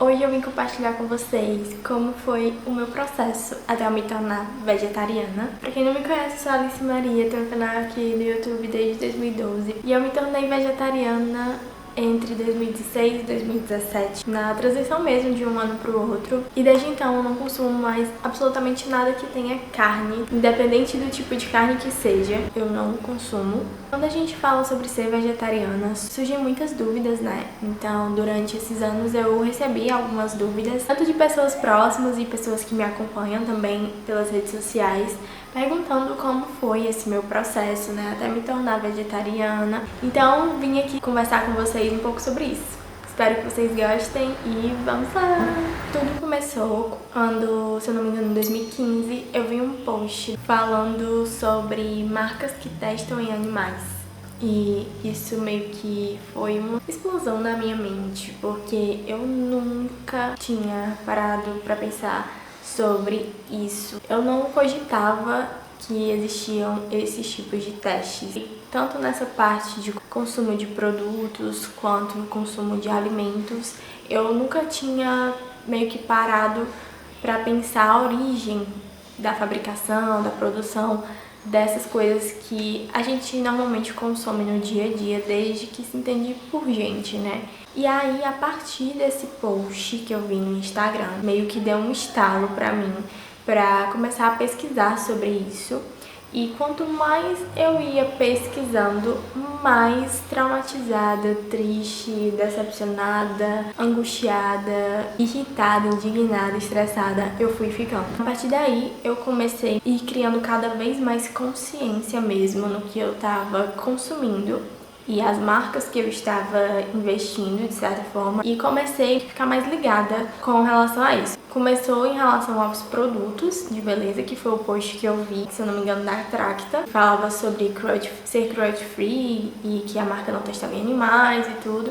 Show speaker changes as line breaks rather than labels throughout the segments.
Hoje eu vim compartilhar com vocês como foi o meu processo até eu me tornar vegetariana. Pra quem não me conhece, eu sou a Alice Maria, tenho um canal aqui no YouTube desde 2012 e eu me tornei vegetariana entre 2016 e 2017, na transição mesmo de um ano pro outro. E desde então eu não consumo mais absolutamente nada que tenha carne, independente do tipo de carne que seja, eu não consumo. Quando a gente fala sobre ser vegetariana, surgem muitas dúvidas, né? Então, durante esses anos eu recebi algumas dúvidas, tanto de pessoas próximas e pessoas que me acompanham também pelas redes sociais, perguntando como foi esse meu processo, né, até me tornar vegetariana. Então, vim aqui conversar com vocês um pouco sobre isso. Espero que vocês gostem e vamos lá! Tudo começou quando, se eu não me engano, em 2015, eu vi um post falando sobre marcas que testam em animais. E isso meio que foi uma explosão na minha mente, porque eu nunca tinha parado pra pensar sobre isso. Eu não cogitava que existiam esses tipos de testes. E tanto nessa parte de consumo de produtos quanto no consumo de alimentos, eu nunca tinha meio que parado para pensar a origem da fabricação, da produção dessas coisas que a gente normalmente consome no dia a dia, desde que se entende por gente, né? E aí, a partir desse post que eu vi no Instagram, meio que deu um estalo pra mim, pra começar a pesquisar sobre isso. E quanto mais eu ia pesquisando, mais traumatizada, triste, decepcionada, angustiada, irritada, indignada, estressada eu fui ficando. A partir daí eu comecei a ir criando cada vez mais consciência mesmo no que eu estava consumindo e as marcas que eu estava investindo, de certa forma, e comecei a ficar mais ligada com relação a isso. Começou em relação aos produtos de beleza, que foi o post que eu vi, se eu não me engano, da Tracta. Falava sobre ser cruelty free e que a marca não testava em animais e tudo.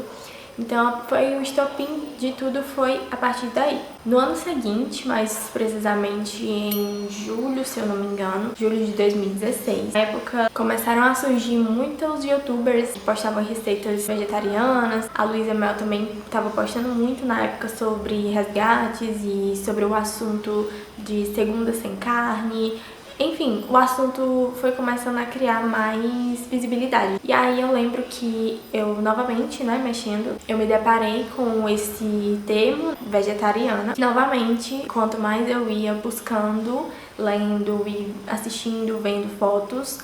Então, foi o estopim de tudo foi a partir daí. No ano seguinte, mais precisamente em julho, se eu não me engano, julho de 2016, na época começaram a surgir muitos youtubers que postavam receitas vegetarianas. A Luísa Mel também estava postando muito na época sobre resgates e sobre o assunto de segunda sem carne. Enfim, o assunto foi começando a criar mais visibilidade. E aí eu lembro que eu, novamente, né, mexendo, eu me deparei com esse termo, vegetariana. Novamente, quanto mais eu ia buscando, lendo e assistindo, vendo fotos,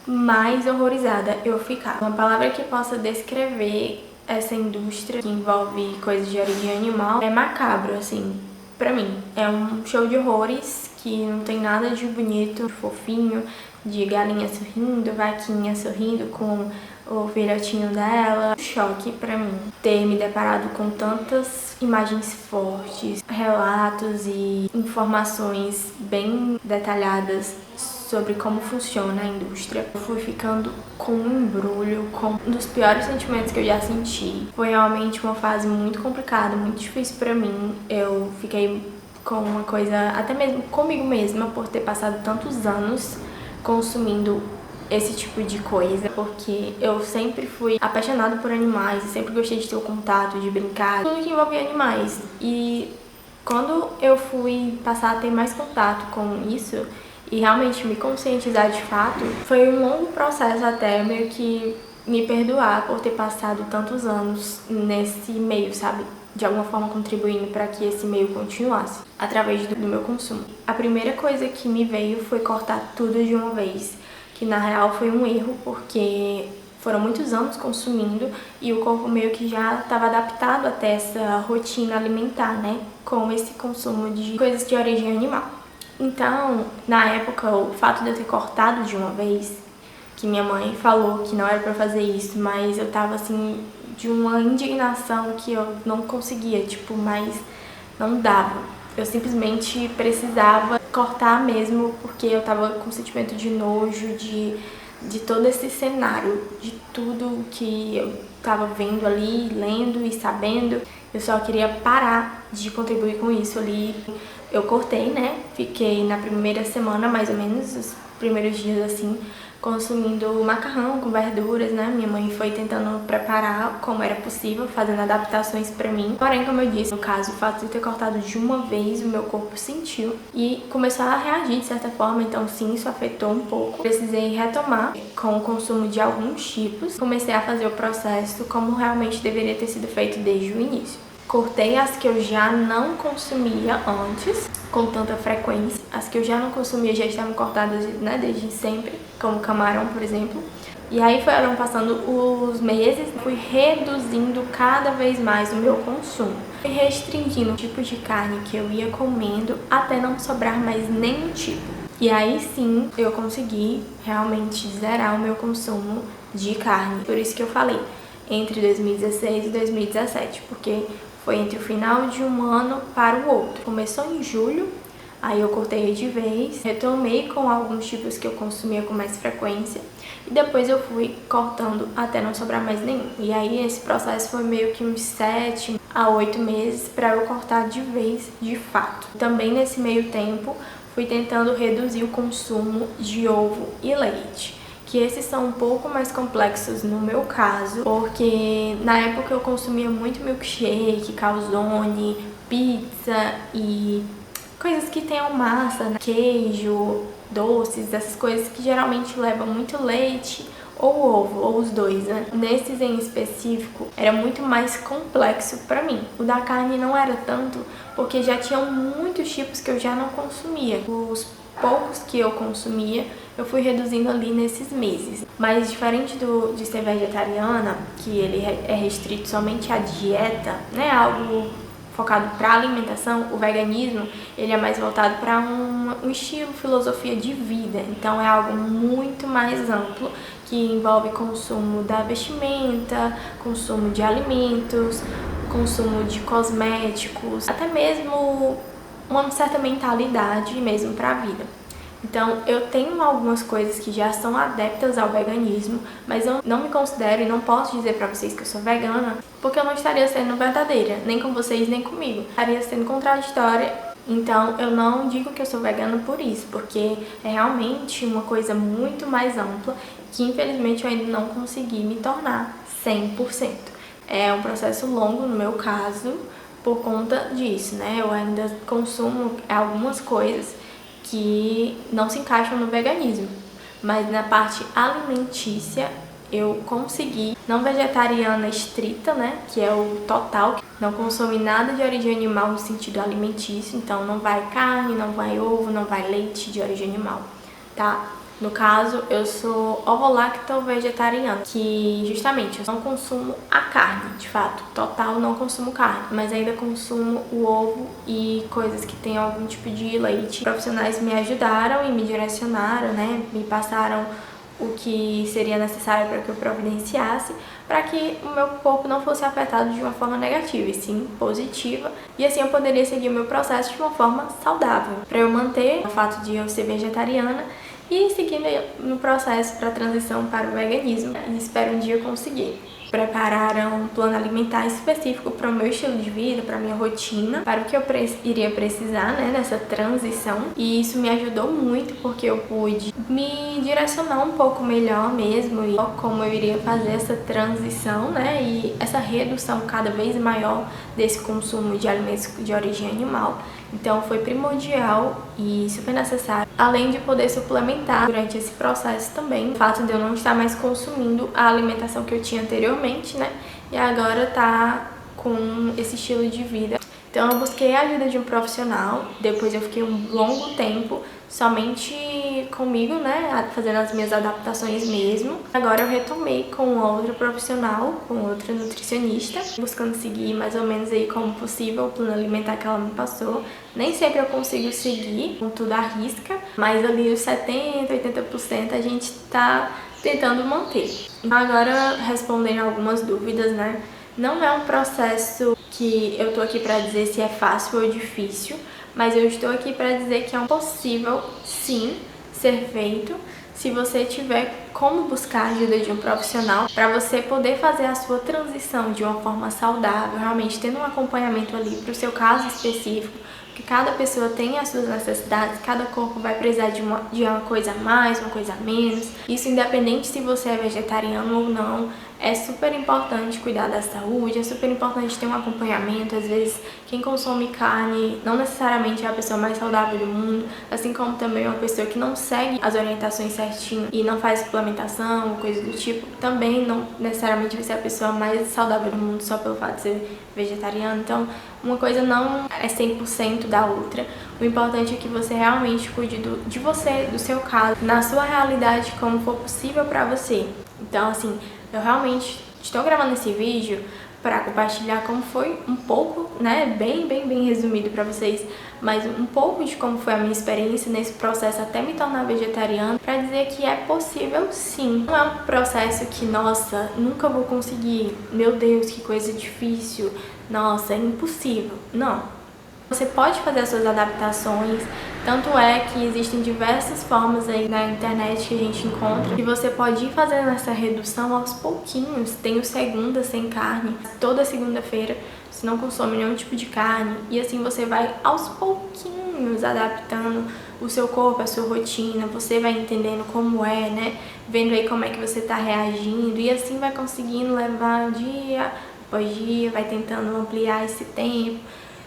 mais horrorizada eu ficava. Uma palavra que possa descrever essa indústria que envolve coisas de origem animal é macabro, assim, pra mim. É um show de horrores que não tem nada de bonito, de fofinho, de galinha sorrindo, vaquinha sorrindo com o filhotinho dela. Choque pra mim ter me deparado com tantas imagens fortes, relatos e informações bem detalhadas sobre como funciona a indústria. Eu fui ficando com um embrulho, com um dos piores sentimentos que eu já senti. Foi realmente uma fase muito complicada, muito difícil pra mim. Eu fiquei com uma coisa, até mesmo comigo mesma, por ter passado tantos anos consumindo esse tipo de coisa, porque eu sempre fui apaixonada por animais, sempre gostei de ter o contato, de brincar, tudo que envolvia animais. E quando eu fui passar a ter mais contato com isso e realmente me conscientizar de fato, foi um longo processo até meio que me perdoar por ter passado tantos anos nesse meio, sabe? De alguma forma contribuindo para que esse meio continuasse através do meu consumo. A primeira coisa que me veio foi cortar tudo de uma vez, que na real foi um erro, porque foram muitos anos consumindo e o corpo meio que já estava adaptado até essa rotina alimentar, né, com esse consumo de coisas de origem animal. Então, na época, o fato de eu ter cortado de uma vez, que minha mãe falou que não era pra fazer isso, mas eu tava assim, de uma indignação que eu não conseguia, tipo, mas não dava. Eu simplesmente precisava cortar mesmo, porque eu tava com um sentimento de nojo, de todo esse cenário, de tudo que eu tava vendo ali, lendo e sabendo. Eu só queria parar de contribuir com isso ali. Eu cortei, né? Fiquei na primeira semana, mais ou menos, os primeiros dias assim, consumindo macarrão com verduras, né? Minha mãe foi tentando preparar como era possível, fazendo adaptações pra mim. Porém, como eu disse, no caso, o fato de ter cortado de uma vez, o meu corpo sentiu e começou a reagir de certa forma, então sim, isso afetou um pouco. Precisei retomar com o consumo de alguns tipos. Comecei a fazer o processo como realmente deveria ter sido feito desde o início. Cortei as que eu já não consumia antes, com tanta frequência. As que eu já não consumia já estavam cortadas, né, desde sempre, como camarão, por exemplo. E aí foram passando os meses, fui reduzindo cada vez mais o meu consumo. Fui restringindo o tipo de carne que eu ia comendo até não sobrar mais nenhum tipo. E aí sim, eu consegui realmente zerar o meu consumo de carne. Por isso que eu falei, entre 2016 e 2017, porque foi entre o final de um ano para o outro. Começou em julho, aí eu cortei de vez, retomei com alguns tipos que eu consumia com mais frequência e depois eu fui cortando até não sobrar mais nenhum. E aí esse processo foi meio que uns 7 a 8 meses para eu cortar de vez, de fato. Também nesse meio tempo fui tentando reduzir o consumo de ovo e leite, que esses são um pouco mais complexos no meu caso, porque na época eu consumia muito milkshake, calzone, pizza e coisas que tenham massa, né? Queijo, doces, essas coisas que geralmente levam muito leite ou ovo, ou os dois, né? Nesses em específico, era muito mais complexo pra mim. O da carne não era tanto, porque já tinham muitos tipos que eu já não consumia. Os poucos que eu consumia, eu fui reduzindo ali nesses meses. Mas diferente de ser vegetariana, que ele é restrito somente à dieta, né, algo focado para alimentação, o veganismo, ele é mais voltado para um estilo, filosofia de vida. Então é algo muito mais amplo, que envolve consumo da vestimenta, consumo de alimentos, consumo de cosméticos, até mesmo uma certa mentalidade mesmo para a vida. Então, eu tenho algumas coisas que já são adeptas ao veganismo, mas eu não me considero e não posso dizer pra vocês que eu sou vegana, porque eu não estaria sendo verdadeira, nem com vocês, nem comigo. Estaria sendo contraditória. Então, eu não digo que eu sou vegana por isso, porque é realmente uma coisa muito mais ampla que, infelizmente, eu ainda não consegui me tornar 100%. É um processo longo no meu caso, por conta disso, né? Eu ainda consumo algumas coisas que não se encaixam no veganismo, mas na parte alimentícia eu consegui, não vegetariana estrita, né, que é o total, não consome nada de origem animal no sentido alimentício, então não vai carne, não vai ovo, não vai leite de origem animal, tá? No caso, eu sou ovo-lacto-vegetariana, que justamente eu não consumo a carne, de fato, total não consumo carne, mas ainda consumo o ovo e coisas que tem algum tipo de leite. Profissionais me ajudaram e me direcionaram, né, me passaram o que seria necessário para que eu providenciasse, para que o meu corpo não fosse afetado de uma forma negativa, e sim positiva, e assim eu poderia seguir o meu processo de uma forma saudável, para eu manter o fato de eu ser vegetariana e seguindo no processo para a transição para o veganismo, e espero um dia conseguir. Prepararam um plano alimentar específico para o meu estilo de vida, para a minha rotina, para o que eu iria precisar, né, nessa transição. E isso me ajudou muito porque eu pude me direcionar um pouco melhor mesmo e como eu iria fazer essa transição, né, e essa redução cada vez maior desse consumo de alimentos de origem animal. Então foi primordial e super necessário, além de poder suplementar durante esse processo também, o fato de eu não estar mais consumindo a alimentação que eu tinha anteriormente, né? E agora tá com esse estilo de vida. Então eu busquei a ajuda de um profissional, depois eu fiquei um longo tempo somente comigo, né, fazendo as minhas adaptações mesmo. Agora eu retomei com outra profissional, com outra nutricionista, buscando seguir mais ou menos aí como possível o plano alimentar que ela me passou. Nem sempre eu consigo seguir com tudo à risca, mas ali os 70%, 80% a gente tá tentando manter. Então agora respondendo algumas dúvidas, né, não é um processo que eu tô aqui pra dizer se é fácil ou difícil, mas eu estou aqui para dizer que é possível, sim, ser feito se você tiver como buscar a ajuda de um profissional para você poder fazer a sua transição de uma forma saudável, realmente tendo um acompanhamento ali para o seu caso específico, porque cada pessoa tem as suas necessidades, cada corpo vai precisar de uma coisa a mais, uma coisa a menos. Isso independente se você é vegetariano ou não. É super importante cuidar da saúde, é super importante ter um acompanhamento. Às vezes, quem consome carne não necessariamente é a pessoa mais saudável do mundo, assim como também uma pessoa que não segue as orientações certinho e não faz suplementação ou coisa do tipo, também não necessariamente vai ser a pessoa mais saudável do mundo só pelo fato de ser vegetariano. Então, uma coisa não é 100% da outra. O importante é que você realmente cuide de você, do seu caso, na sua realidade, como for possível pra você. Então, assim, eu realmente estou gravando esse vídeo para compartilhar como foi um pouco, né, bem resumido para vocês, mas um pouco de como foi a minha experiência nesse processo até me tornar vegetariana, para dizer que é possível sim. Não é um processo que, nossa, nunca vou conseguir, meu Deus, que coisa difícil, nossa, é impossível. Não. Você pode fazer as suas adaptações, tanto é que existem diversas formas aí na internet que a gente encontra, e você pode ir fazendo essa redução aos pouquinhos. Tem o segunda sem carne, toda segunda-feira você não consome nenhum tipo de carne, e assim você vai aos pouquinhos adaptando o seu corpo, a sua rotina, você vai entendendo como é, né, vendo aí como é que você tá reagindo, e assim vai conseguindo levar dia após dia, vai tentando ampliar esse tempo.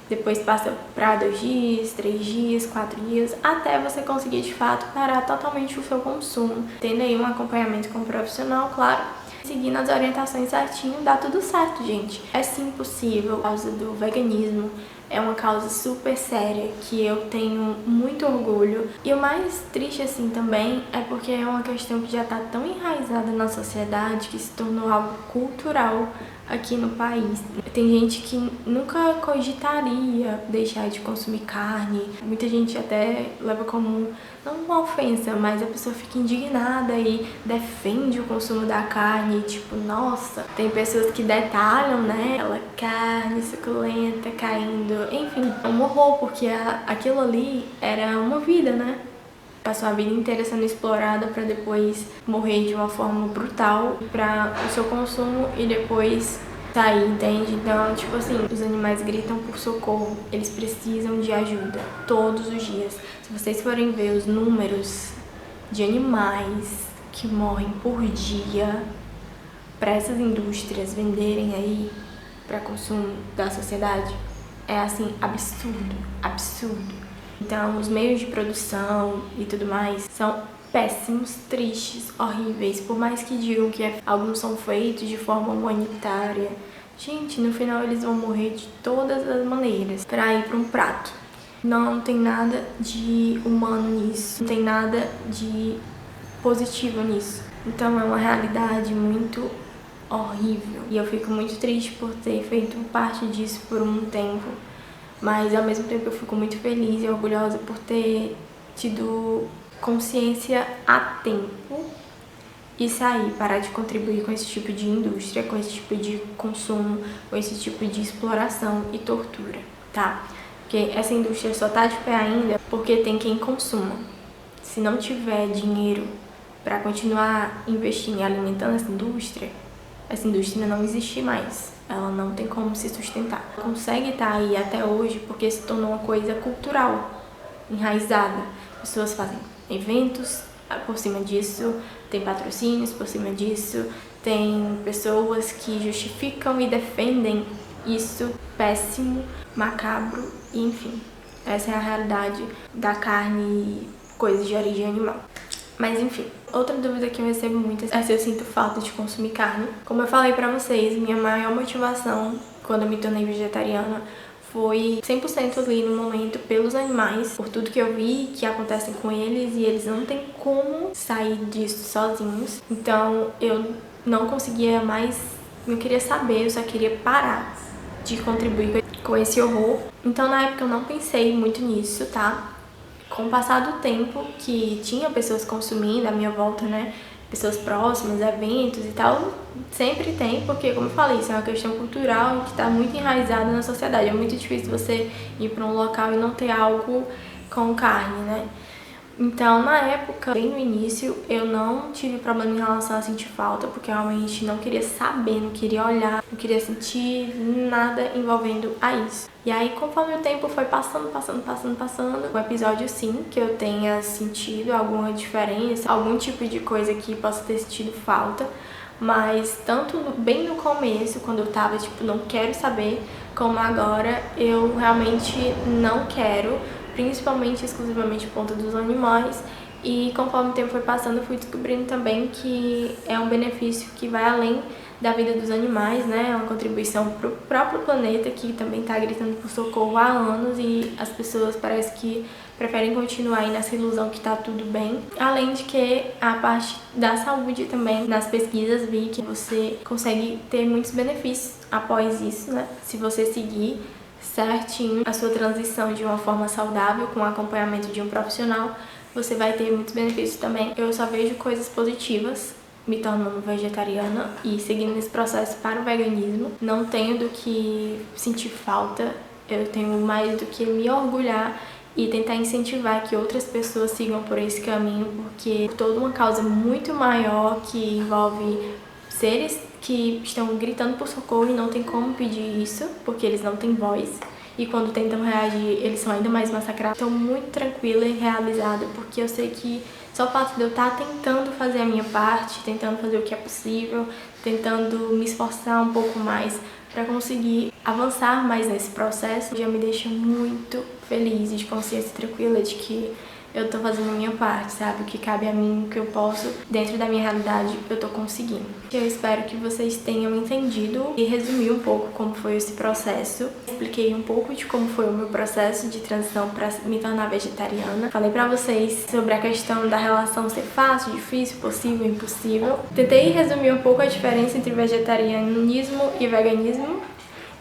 Depois passa para 2 dias, 3 dias, 4 dias, até você conseguir de fato parar totalmente o seu consumo. Tendo aí um acompanhamento com um profissional, claro, seguindo as orientações certinho, dá tudo certo, gente. É sim possível. A causa do veganismo é uma causa super séria que eu tenho muito orgulho. E o mais triste assim também é porque é uma questão que já está tão enraizada na sociedade que se tornou algo cultural aqui no país. Tem gente que nunca cogitaria deixar de consumir carne. Muita gente até leva como, não uma ofensa, mas a pessoa fica indignada e defende o consumo da carne. Tipo, nossa, tem pessoas que detalham, né, aquela carne suculenta caindo. Enfim, é um horror, porque aquilo ali era uma vida, né? Passou a vida inteira sendo explorada para depois morrer de uma forma brutal para o seu consumo e depois sair, entende? Então, tipo assim, os animais gritam por socorro, eles precisam de ajuda todos os dias. Se vocês forem ver os números de animais que morrem por dia para essas indústrias venderem aí para consumo da sociedade, é assim, absurdo, absurdo. Então, os meios de produção e tudo mais são péssimos, tristes, horríveis. Por mais que digam que alguns são feitos de forma humanitária, gente, no final eles vão morrer de todas as maneiras para ir para um prato. Não tem nada de humano nisso, não tem nada de positivo nisso. Então, é uma realidade muito horrível. E eu fico muito triste por ter feito parte disso por um tempo. Mas ao mesmo tempo eu fico muito feliz e orgulhosa por ter tido consciência a tempo e parar de contribuir com esse tipo de indústria, com esse tipo de consumo, com esse tipo de exploração e tortura, tá? Porque essa indústria só tá de pé ainda porque tem quem consuma. Se não tiver dinheiro para continuar investindo e alimentando essa indústria não existe mais. Ela não tem como se sustentar. Consegue estar aí até hoje porque se tornou uma coisa cultural, enraizada. Pessoas fazem eventos por cima disso, tem patrocínios por cima disso, tem pessoas que justificam e defendem isso péssimo, macabro, e enfim. Essa é a realidade da carne e coisas de origem animal. Mas enfim, outra dúvida que eu recebo muito é se eu sinto falta de consumir carne. Como eu falei pra vocês, minha maior motivação quando eu me tornei vegetariana foi 100% ali no momento pelos animais, por tudo que eu vi que acontece com eles e eles não têm como sair disso sozinhos. Então eu não conseguia mais, não queria saber, eu só queria parar de contribuir com esse horror. Então na época eu não pensei muito nisso, tá? Com o passar do tempo, que tinha pessoas consumindo à minha volta, né, pessoas próximas, eventos e tal, sempre tem, porque, como eu falei, isso é uma questão cultural que está muito enraizada na sociedade. É muito difícil você ir para um local e não ter algo com carne, né? Então, na época, bem no início, eu não tive problema em relação a sentir falta, porque eu realmente não queria saber, não queria olhar, não queria sentir nada envolvendo a isso. E aí, conforme o tempo foi passando, o episódio sim, que eu tenha sentido alguma diferença, algum tipo de coisa que possa ter sentido falta, mas tanto bem no começo, quando eu tava tipo, não quero saber, como agora eu realmente não quero, principalmente, exclusivamente por conta dos animais. E conforme o tempo foi passando, eu fui descobrindo também que é um benefício que vai além da vida dos animais, né? É uma contribuição para o próprio planeta, que também está gritando por socorro há anos, e as pessoas parece que preferem continuar aí nessa ilusão que tá tudo bem. Além de que a parte da saúde também, nas pesquisas vi que você consegue ter muitos benefícios após isso, né? Se você seguir certinho a sua transição de uma forma saudável, com o acompanhamento de um profissional, você vai ter muitos benefícios também. Eu só vejo coisas positivas me tornando vegetariana e seguindo esse processo para o veganismo. Não tenho do que sentir falta, eu tenho mais do que me orgulhar e tentar incentivar que outras pessoas sigam por esse caminho, porque é toda uma causa muito maior que envolve seres que estão gritando por socorro e não tem como pedir isso, porque eles não têm voz. E quando tentam reagir, eles são ainda mais massacrados. Estou muito tranquila e realizada, porque eu sei que só o fato de eu estar tentando fazer a minha parte, tentando fazer o que é possível, tentando me esforçar um pouco mais para conseguir avançar mais nesse processo, já me deixa muito feliz e de consciência tranquila de que eu tô fazendo a minha parte, sabe? O que cabe a mim, o que eu posso, dentro da minha realidade, eu tô conseguindo. Eu espero que vocês tenham entendido e resumi um pouco como foi esse processo. Expliquei um pouco de como foi o meu processo de transição para me tornar vegetariana. Falei pra vocês sobre a questão da relação ser fácil, difícil, possível, impossível. Tentei resumir um pouco a diferença entre vegetarianismo e veganismo.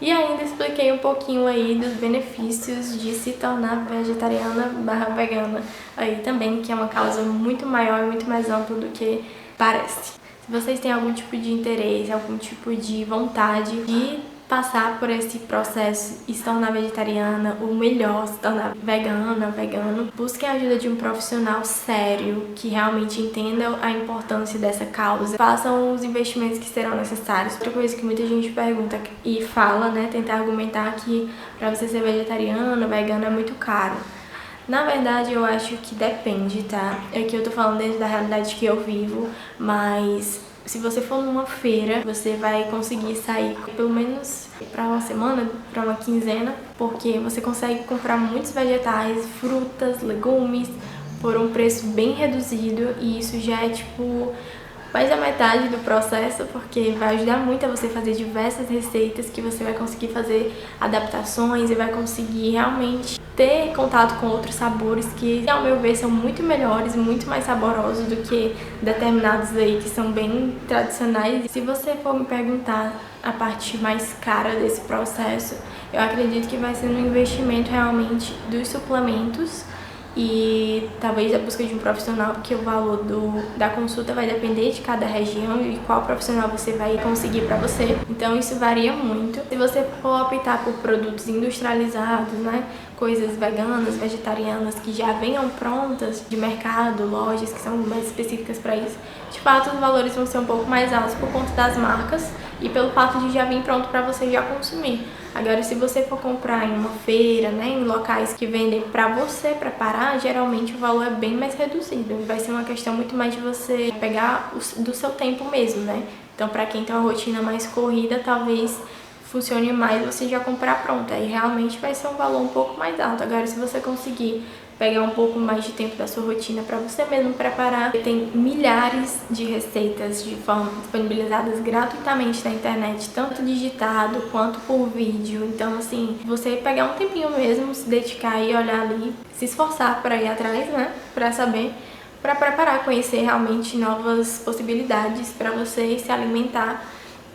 E ainda expliquei um pouquinho aí dos benefícios de se tornar vegetariana/vegana aí também, que é uma causa muito maior e muito mais ampla do que parece. Se vocês têm algum tipo de interesse, algum tipo de vontade de passar por esse processo e se tornar vegetariana, ou melhor, se tornar vegano, busquem a ajuda de um profissional sério, que realmente entenda a importância dessa causa. Façam os investimentos que serão necessários. Outra coisa que muita gente pergunta e fala, né, tentar argumentar que pra você ser vegetariano, vegano é muito caro. Na verdade, eu acho que depende, tá? É que eu tô falando dentro da realidade que eu vivo, mas se você for numa feira, você vai conseguir sair pelo menos para uma semana, para uma quinzena, porque você consegue comprar muitos vegetais, frutas, legumes por um preço bem reduzido, e isso já é tipo mais da metade do processo, porque vai ajudar muito a você fazer diversas receitas que você vai conseguir fazer adaptações e vai conseguir realmente ter contato com outros sabores que, ao meu ver, são muito melhores e muito mais saborosos do que determinados aí que são bem tradicionais. E se você for me perguntar a parte mais cara desse processo, eu acredito que vai ser no investimento realmente dos suplementos e talvez a busca de um profissional, porque o valor da consulta vai depender de cada região e qual profissional você vai conseguir para você. Então isso varia muito. Se você for optar por produtos industrializados, né, coisas veganas, vegetarianas que já venham prontas de mercado, lojas que são mais específicas para isso, de fato os valores vão ser um pouco mais altos por conta das marcas e pelo fato de já vir pronto para você já consumir. Agora, se você for comprar em uma feira, né, em locais que vendem para você preparar, geralmente o valor é bem mais reduzido. Vai ser uma questão muito mais de você pegar do seu tempo mesmo, né? Então, para quem tem uma rotina mais corrida, talvez funcione mais você já comprar pronto. Aí realmente vai ser um valor um pouco mais alto. Agora, se você conseguir pegar um pouco mais de tempo da sua rotina para você mesmo preparar, tem milhares de receitas de forma disponibilizadas gratuitamente na internet, tanto digitado quanto por vídeo. Então, assim, você pegar um tempinho mesmo, se dedicar e olhar ali, se esforçar para ir atrás, né, para saber, para preparar, conhecer realmente novas possibilidades para você se alimentar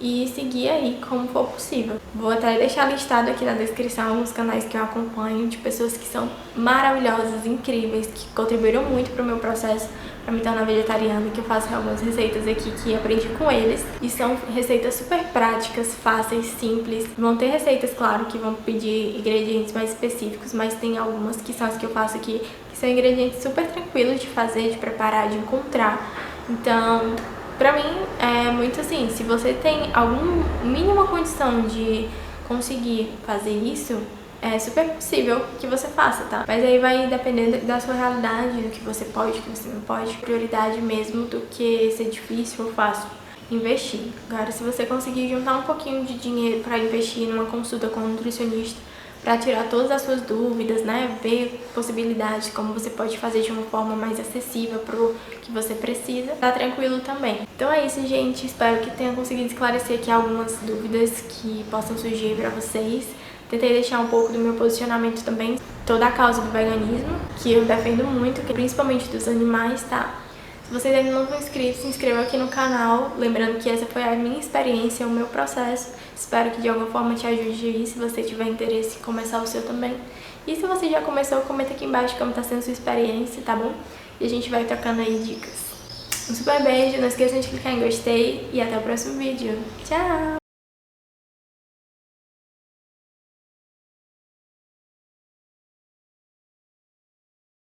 e seguir aí como for possível. Vou até deixar listado aqui na descrição alguns canais que eu acompanho de pessoas que são maravilhosas, incríveis, que contribuíram muito para o meu processo, pra me tornar vegetariana, que eu faço algumas receitas aqui que aprendi com eles. E são receitas super práticas, fáceis, simples. Vão ter receitas, claro, que vão pedir ingredientes mais específicos, mas tem algumas que são as que eu faço aqui, que são ingredientes super tranquilos de fazer, de preparar, de encontrar. Então, pra mim, é muito assim, se você tem alguma mínima condição de conseguir fazer isso, é super possível que você faça, tá? Mas aí vai depender da sua realidade, do que você pode, do que você não pode. Prioridade mesmo do que ser difícil ou fácil. Investir. Agora, se você conseguir juntar um pouquinho de dinheiro para investir numa consulta com um nutricionista, para tirar todas as suas dúvidas, né? Ver possibilidades, como você pode fazer de uma forma mais acessível pro que você precisa, tá tranquilo também. Então é isso, gente. Espero que tenha conseguido esclarecer aqui algumas dúvidas que possam surgir para vocês. Tentei deixar um pouco do meu posicionamento também, toda a causa do veganismo, que eu defendo muito, principalmente dos animais, tá? Se vocês ainda não estão inscritos, se inscrevam aqui no canal. Lembrando que essa foi a minha experiência, o meu processo. Espero que de alguma forma te ajude aí, se você tiver interesse em começar o seu também. E se você já começou, comenta aqui embaixo como tá sendo a sua experiência, tá bom? E a gente vai trocando aí dicas. Um super beijo, não esqueçam de clicar em gostei e até o próximo vídeo. Tchau!